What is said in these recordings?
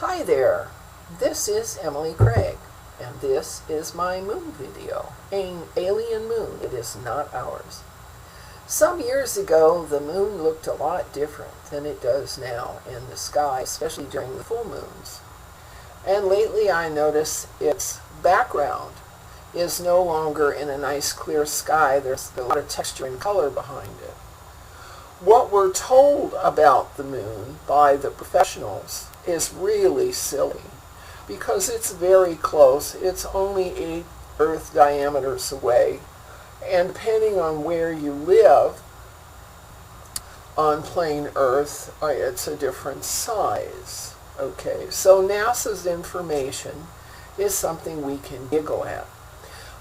Hi there, this is Emily Craig, and this is my moon video, an alien moon. It is not ours. Some years ago, the moon looked a lot different than it does now in the sky, especially during the full moons. And lately I notice its background is no longer in a nice clear sky. There's a lot of texture and color behind it. What we're told about the moon by the professionals is really silly because it's very close. It's only 8 Earth diameters away, and depending on where you live on plain Earth, it's a different size. Okay, so NASA's information is something we can giggle at.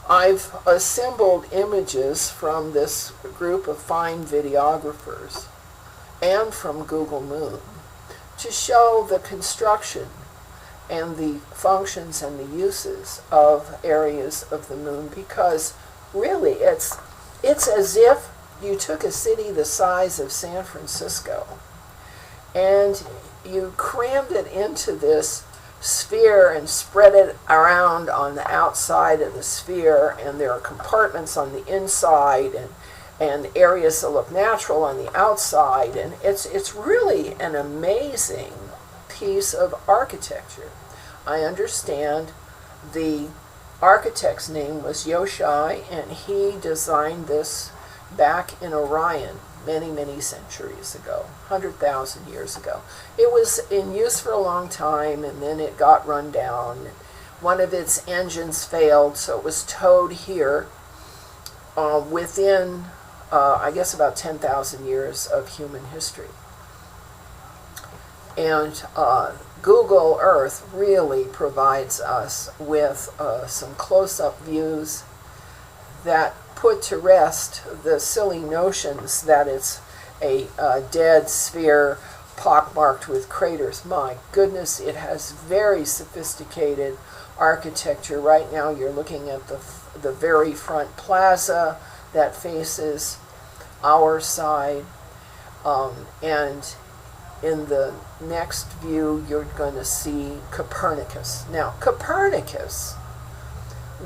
I've assembled images from this group of fine videographers and from Google Moon to show the construction and the functions and the uses of areas of the moon, because really it's as if you took a city the size of San Francisco and you crammed it into this sphere and spread it around on the outside of the sphere, and there are compartments on the inside and areas that look natural on the outside, and it's really an amazing piece of architecture. I understand the architect's name was Yoshai, and he designed this back in Orion many centuries ago, 100,000 years ago. It was in use for a long time, and then it got run down. One of its engines failed, so it was towed here within, I guess, about 10,000 years of human history. And Google Earth really provides us with some close-up views that put to rest the silly notions that it's a dead sphere pockmarked with craters. My goodness, it has very sophisticated architecture. Right now you're looking at the very front plaza that faces our side, and in the next view you're going to see Copernicus. Now Copernicus,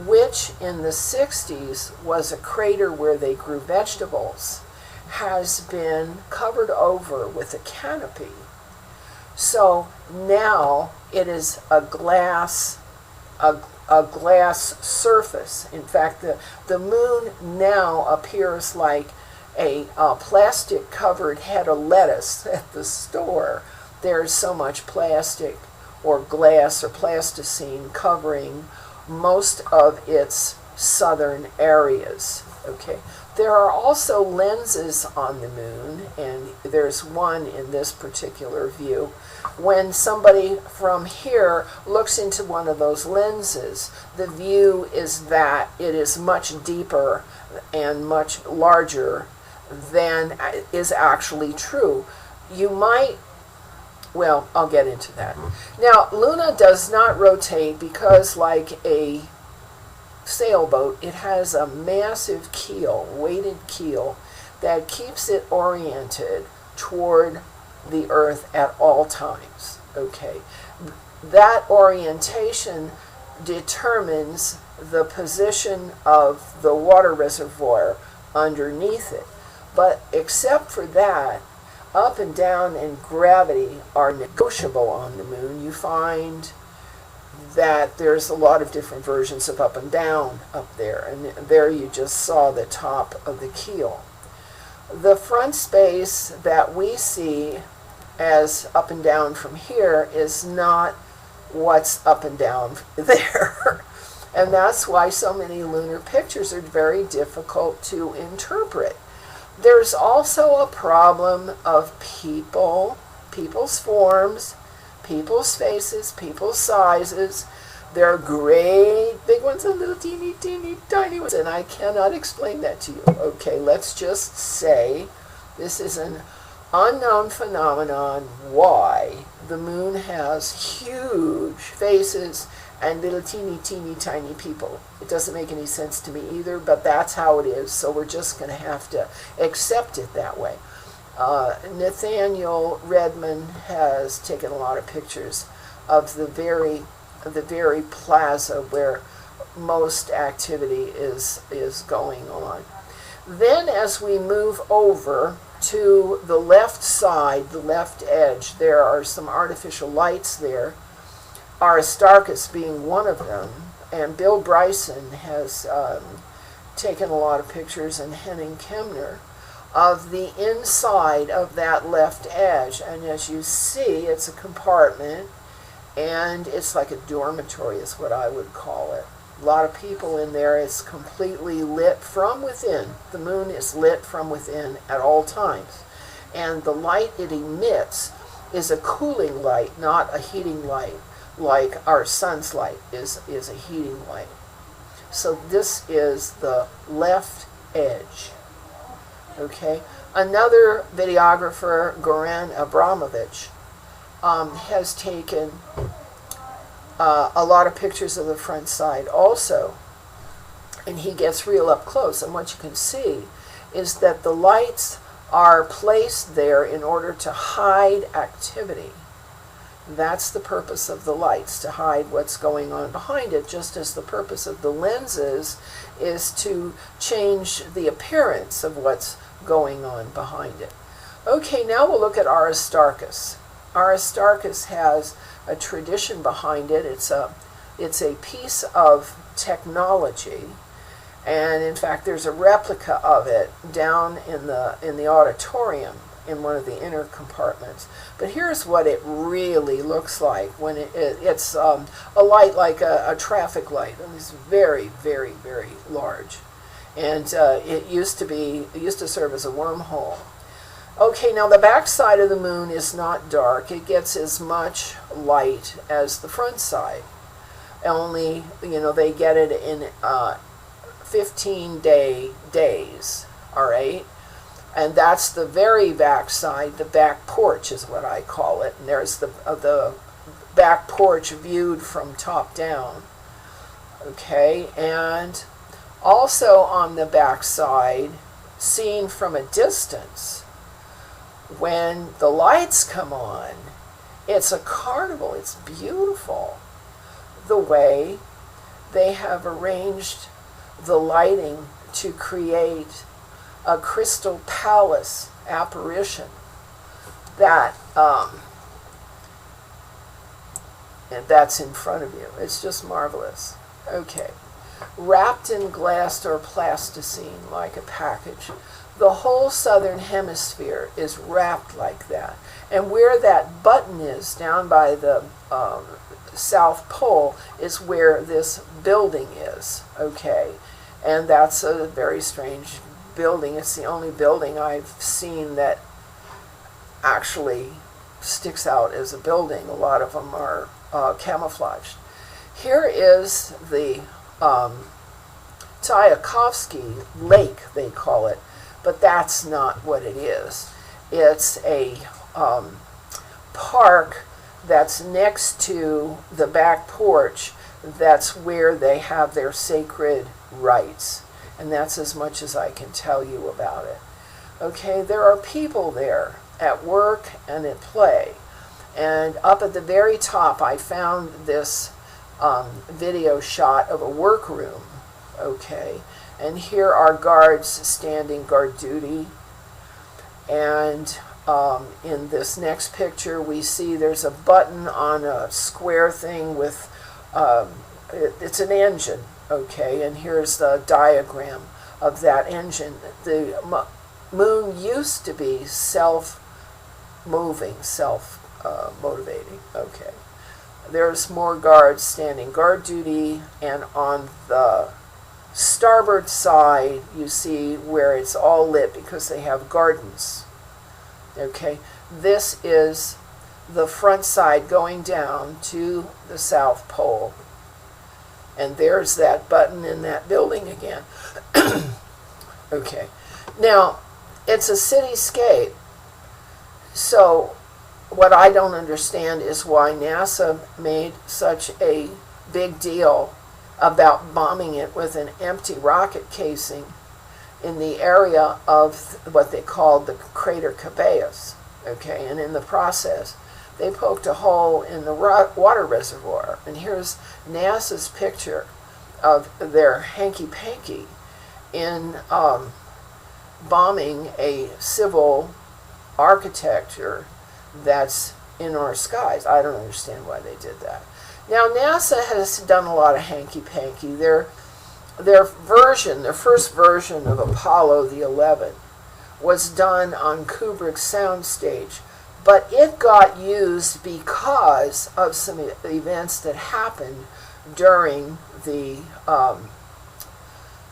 which in the 60s was a crater where they grew vegetables, has been covered over with a canopy. So now it is a glass surface. In fact, the moon now appears like a plastic covered head of lettuce at the store. There's so much plastic or glass or plasticine covering most of its southern areas. Okay, there are also lenses on the moon, and there's one in this particular view. When somebody from here looks into one of those lenses, the view is that it is much deeper and much larger than is actually true. You might, well, I'll get into that. Now, Luna does not rotate because, like a sailboat, it has a massive keel, weighted keel, that keeps it oriented toward the Earth at all times. Okay, that orientation determines the position of the water reservoir underneath it. But except for that, up and down and gravity are negotiable on the moon. You find that there's a lot of different versions of up and down up there, and there you just saw the top of the keel. The front space that we see as up and down from here is not what's up and down there. And that's why so many lunar pictures are very difficult to interpret. There's also a problem of people's forms, people's faces, people's sizes. There are great big ones and little teeny tiny ones, and I cannot explain that to you. Okay, let's just say this is an unknown phenomenon, why the moon has huge faces and little teeny tiny people. It doesn't make any sense to me either, but that's how it is, so we're just going to have to accept it that way. Nathaniel Redman has taken a lot of pictures of the very plaza where most activity is going on. Then as we move over to the left side, the left edge, there are some artificial lights there, Aristarchus being one of them, and Bill Bryson has taken a lot of pictures, and Henning Kemner, of the inside of that left edge. And as you see, it's a compartment, and it's like a dormitory is what I would call it. A lot of people in there. It's completely lit from within. The moon is lit from within at all times. And the light it emits is a cooling light, not a heating light, like our sun's light is a heating light. So this is the left edge. Okay. Another videographer, Goran Abramovich, has taken a lot of pictures of the front side also, and he gets real up close. And what you can see is that the lights are placed there in order to hide activity. That's the purpose of the lights, to hide what's going on behind it, just as the purpose of the lenses is to change the appearance of what's going on behind it. Okay, now we'll look at Aristarchus. Aristarchus has a tradition behind it. It's a piece of technology, and in fact there's a replica of it down in the auditorium in one of the inner compartments. But here's what it really looks like when it's a light like a traffic light, and it's very, very, very large, and it used to serve as a wormhole. Okay, now the back side of the moon is not dark. It gets as much light as the front side. Only, they get it in 15-day days, all right? And that's the very back side. The back porch is what I call it. And there's the back porch viewed from top down, okay? And also on the back side, seen from a distance, when the lights come on, it's a carnival. It's beautiful the way they have arranged the lighting to create a crystal palace apparition that and that's in front of you. It's just marvelous. Okay. Wrapped in glass or plasticine like a package. The whole southern hemisphere is wrapped like that. And where that button is, down by the South Pole, is where this building is, okay? And that's a very strange building. It's the only building I've seen that actually sticks out as a building. A lot of them are camouflaged. Here is the Tchaikovsky Lake, they call it. But that's not what it is. It's a park that's next to the back porch. That's where they have their sacred rites. And that's as much as I can tell you about it. Okay, there are people there at work and at play. And up at the very top, I found this video shot of a workroom. Okay. And here are guards standing guard duty. And in this next picture, we see there's a button on a square thing with, it's an engine, okay? And here's the diagram of that engine. The moon used to be self-moving, self-motivating, okay? There's more guards standing guard duty, and on the starboard side, you see where it's all lit because they have gardens. Okay, this is the front side going down to the South Pole. And there's that button in that building again. Okay, now it's a cityscape. So what I don't understand is why NASA made such a big deal about bombing it with an empty rocket casing in the area of what they called the crater Cabeus, okay? And in the process, they poked a hole in the water reservoir. And here's NASA's picture of their hanky-panky in bombing a civil architecture that's in our skies. I don't understand why they did that. Now, NASA has done a lot of hanky-panky. Their first version of Apollo the 11 was done on Kubrick's soundstage, but it got used because of some events that happened during the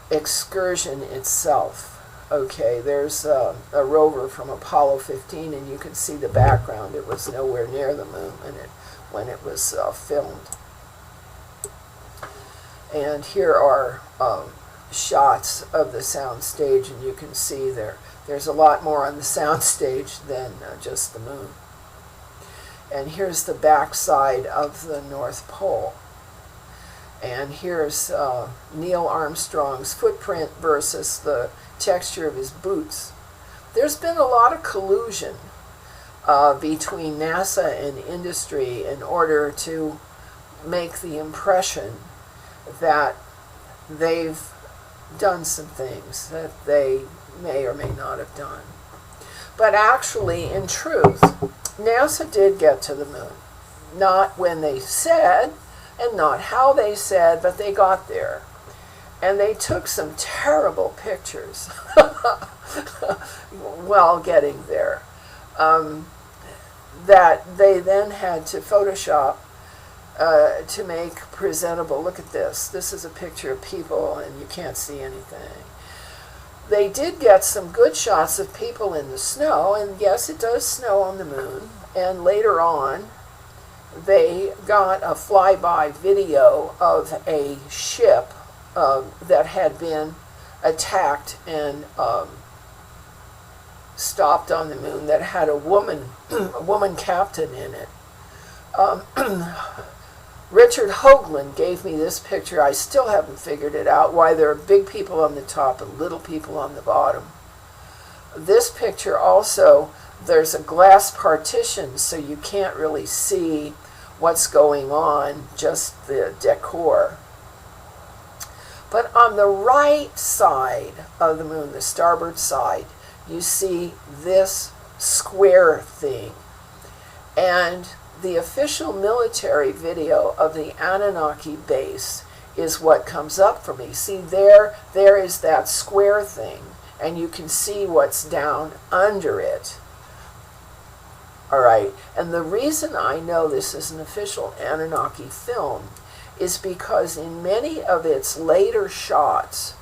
excursion itself. Okay, there's a rover from Apollo 15, and you can see the background. It was nowhere near the moon when it was filmed. And here are shots of the soundstage, and you can see there's a lot more on the soundstage than just the moon. And here's the backside of the North Pole. And here's Neil Armstrong's footprint versus the texture of his boots. There's been a lot of collusion between NASA and industry in order to make the impression that they've done some things that they may or may not have done. But actually, in truth, NASA did get to the moon. Not when they said, and not how they said, but they got there. And they took some terrible pictures while getting there that they then had to Photoshop to make presentable. Look at this. This is a picture of people, and you can't see anything. They did get some good shots of people in the snow, and yes, it does snow on the moon. And later on, they got a flyby video of a ship that had been attacked and stopped on the moon that had a woman captain in it. Richard Hoagland gave me this picture. I still haven't figured it out, why there are big people on the top and little people on the bottom. This picture also, there's a glass partition, so you can't really see what's going on, just the decor. But on the right side of the moon, the starboard side, you see this square thing. And the official military video of the Anunnaki base is what comes up for me. See, there is that square thing, and you can see what's down under it. All right, and the reason I know this is an official Anunnaki film is because in many of its later shots,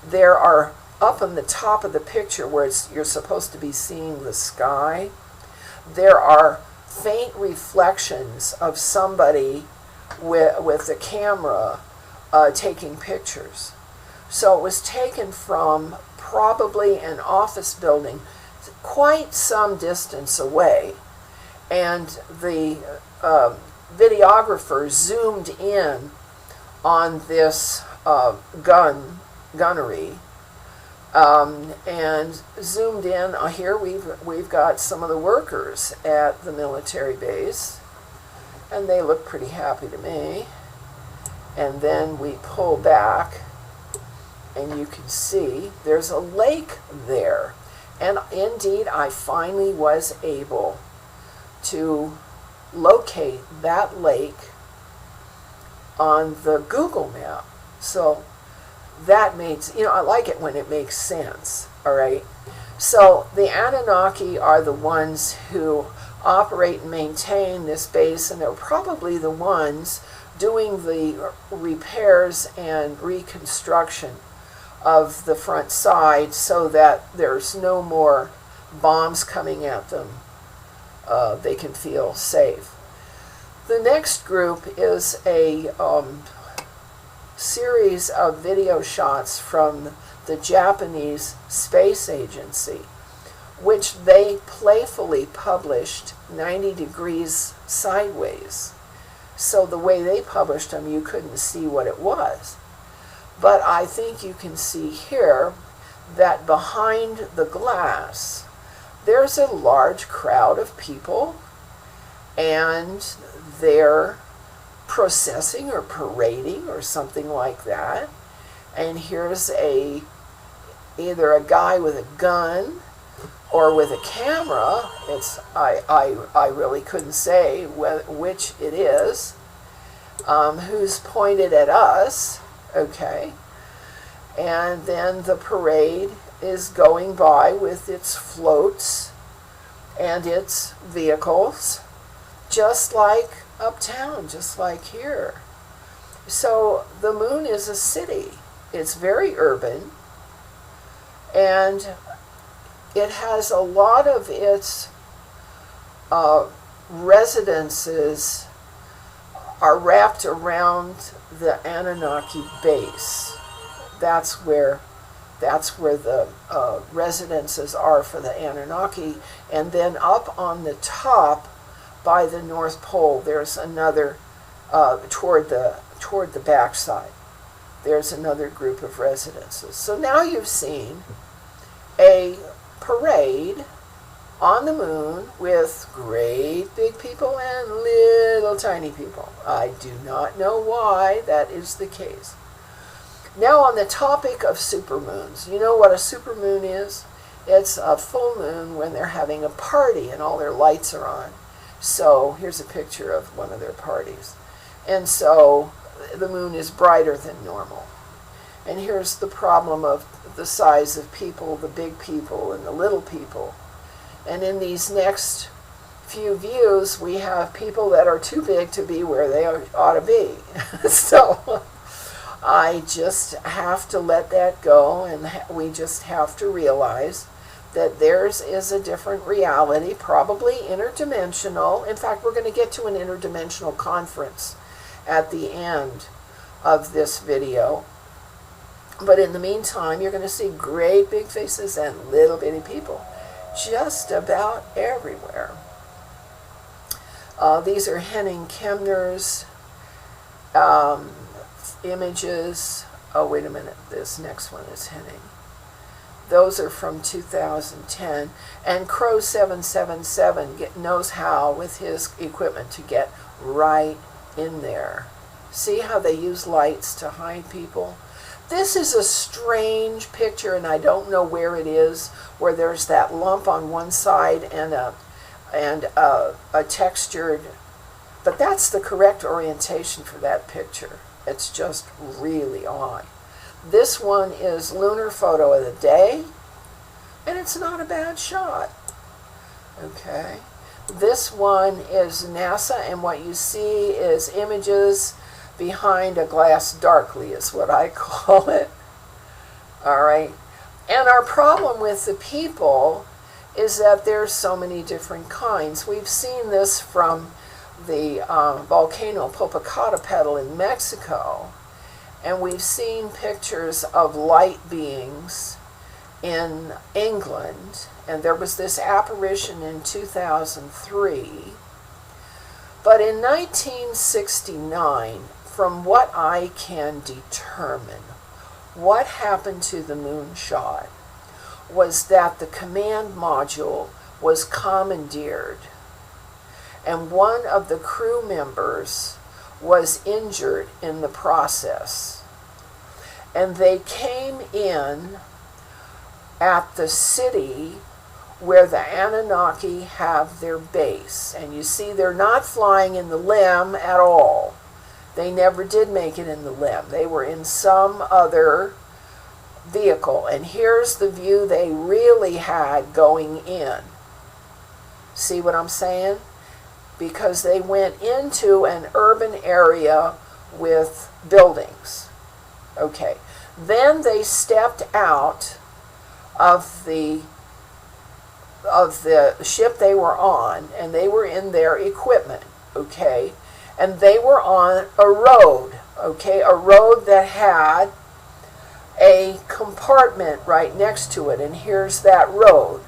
there are up on the top of the picture where you're supposed to be seeing the sky, there are faint reflections of somebody with the camera taking pictures. So it was taken from probably an office building quite some distance away, and the videographer zoomed in on this gunnery and zoomed in. Here we've got some of the workers at the military base, and they look pretty happy to me. And then we pull back, and you can see there's a lake there. And indeed, I finally was able to locate that lake on the Google map. So that makes, I like it when it makes sense, all right? So the Anunnaki are the ones who operate and maintain this base, and they're probably the ones doing the repairs and reconstruction of the front side so that there's no more bombs coming at them. They can feel safe. The next group is a series of video shots from the Japanese Space Agency, which they playfully published 90 degrees sideways. So the way they published them, you couldn't see what it was. But I think you can see here that behind the glass, there's a large crowd of people, and they're processing or parading or something like that. And here's either a guy with a gun or with a camera. I really couldn't say which it is, who's pointed at us, okay? And then the parade is going by with its floats and its vehicles, just like uptown, just like here. So the moon is a city. It's very urban, and it has a lot of its residences are wrapped around the Anunnaki base. That's where the residences are for the Anunnaki. And then up on the top by the North Pole, there's another, toward the backside, there's another group of residences. So now you've seen a parade on the moon with great big people and little tiny people. I do not know why that is the case. Now on the topic of supermoons, you know what a supermoon is? It's a full moon when they're having a party and all their lights are on. So here's a picture of one of their parties. And so the moon is brighter than normal. And here's the problem of the size of people, the big people and the little people. And in these next few views, we have people that are too big to be where they ought to be. So I just have to let that go, and we just have to realize that theirs is a different reality, probably interdimensional. In fact, we're going to get to an interdimensional conference at the end of this video. But in the meantime, you're going to see great big faces and little bitty people just about everywhere. These are Henning Kemner's images. Oh, wait a minute. This next one is Henning. Those are from 2010. And Crow 777 knows how, with his equipment, to get right in there. See how they use lights to hide people? This is a strange picture, and I don't know where it is, where there's that lump on one side and a textured, but that's the correct orientation for that picture. It's just really odd. This one is lunar photo of the day, and it's not a bad shot. Okay. This one is NASA, and what you see is images behind a glass darkly, is what I call it. All right. And our problem with the people is that there's so many different kinds. We've seen this from the volcano Popocatépetl in Mexico, and we've seen pictures of light beings in England, and there was this apparition in 2003. But in 1969, from what I can determine, what happened to the moonshot was that the command module was commandeered, and one of the crew members was injured in the process. And they came in at the city where the Anunnaki have their base. And you see they're not flying in the LEM at all. They never did make it in the LEM. They were in some other vehicle. And here's the view they really had going in. See what I'm saying? Because they went into an urban area with buildings. Okay. Then they stepped out of the ship they were on, and they were in their equipment, okay? And they were on a road, okay? A road that had a compartment right next to it, and here's that road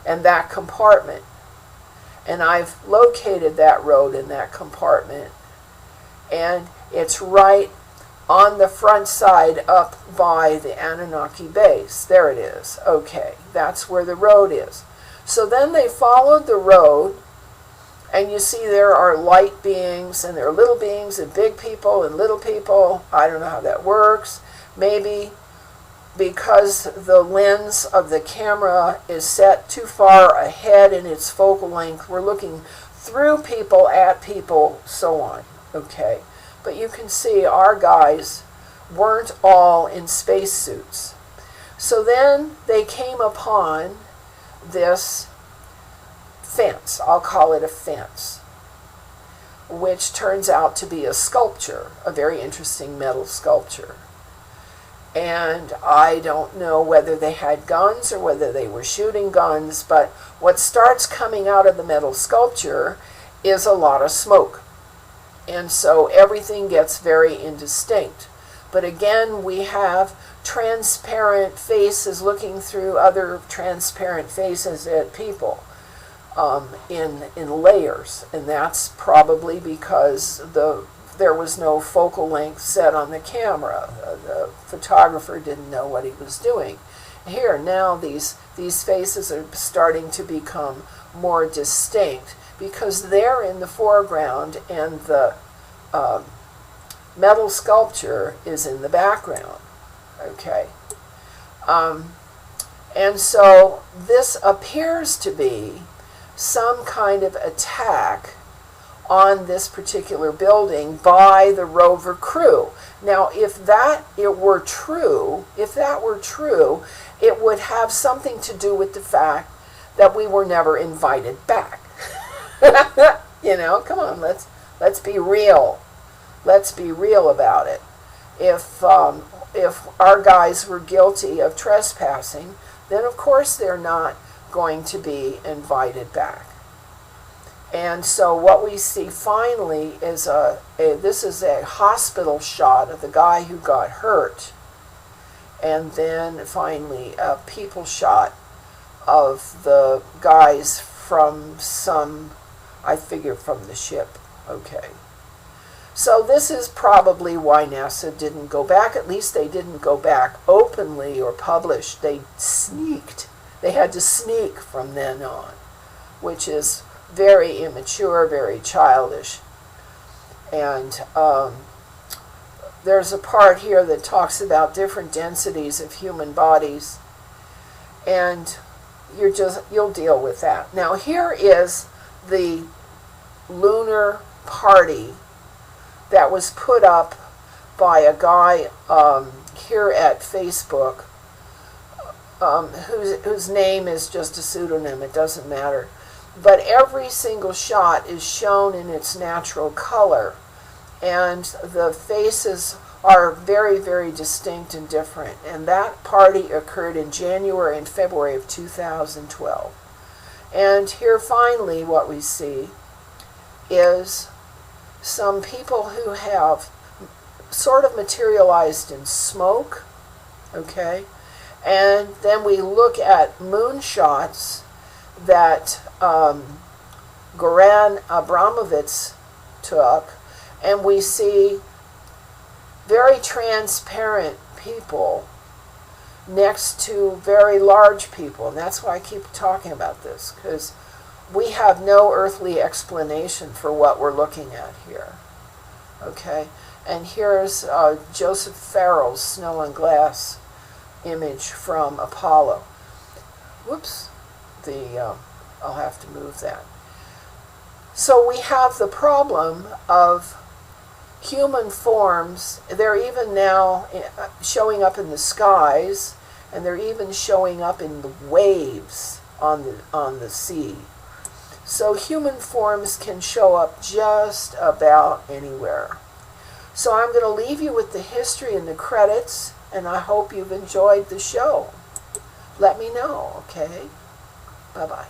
and that compartment. And I've located that road and that compartment, and it's right on the front side up by the Anunnaki base. There it is. Okay, that's where the road is. So then they followed the road And you see there are light beings, and there are little beings, and big people, and little people. I don't know how that works. Maybe because the lens of the camera is set too far ahead in its focal length, we're looking through people, at people, so on. Okay, but you can see our guys weren't all in spacesuits. So then they came upon this fence, I'll call it a fence, which turns out to be a sculpture, a very interesting metal sculpture. And I don't know whether they had guns or whether they were shooting guns, but what starts coming out of the metal sculpture is a lot of smoke. And so everything gets very indistinct. But again, we have transparent faces looking through other transparent faces at people in layers. And that's probably because there was no focal length set on the camera. The photographer didn't know what he was doing. Here, now these faces are starting to become more distinct because they're in the foreground and the metal sculpture is in the background. Okay. And so this appears to be some kind of attack on this particular building by the rover crew. Now, if that were true, it would have something to do with the fact that we were never invited back. You know, come on, let's be real. Let's be real about it. If our guys were guilty of trespassing, then of course they're not going to be invited back. And so what we see finally is this is a hospital shot of the guy who got hurt, and then finally a people shot of the guys from I figure from the ship. Okay. So this is probably why NASA didn't go back. At least they didn't go back openly or published. They sneaked. They had to sneak from then on, which is very immature, very childish. And there's a part here that talks about different densities of human bodies, and you'll deal with that. Now here is the lunar party that was put up by a guy here at Facebook, whose name is just a pseudonym. It doesn't matter. But every single shot is shown in its natural color, and the faces are very, very distinct and different. And that party occurred in January and February of 2012. And here finally what we see is some people who have sort of materialized in smoke, okay? And then we look at moonshots that Goran Abramovich took, and we see very transparent people next to very large people. And that's why I keep talking about this, because we have no earthly explanation for what we're looking at here. Okay? And here's Joseph Farrell's Snow and Glass image from Apollo. Whoops. I'll have to move that. So we have the problem of human forms. They're even now showing up in the skies, and they're even showing up in the waves on the sea. So human forms can show up just about anywhere. So I'm going to leave you with the history and the credits, and I hope you've enjoyed the show. Let me know, okay? Bye-bye.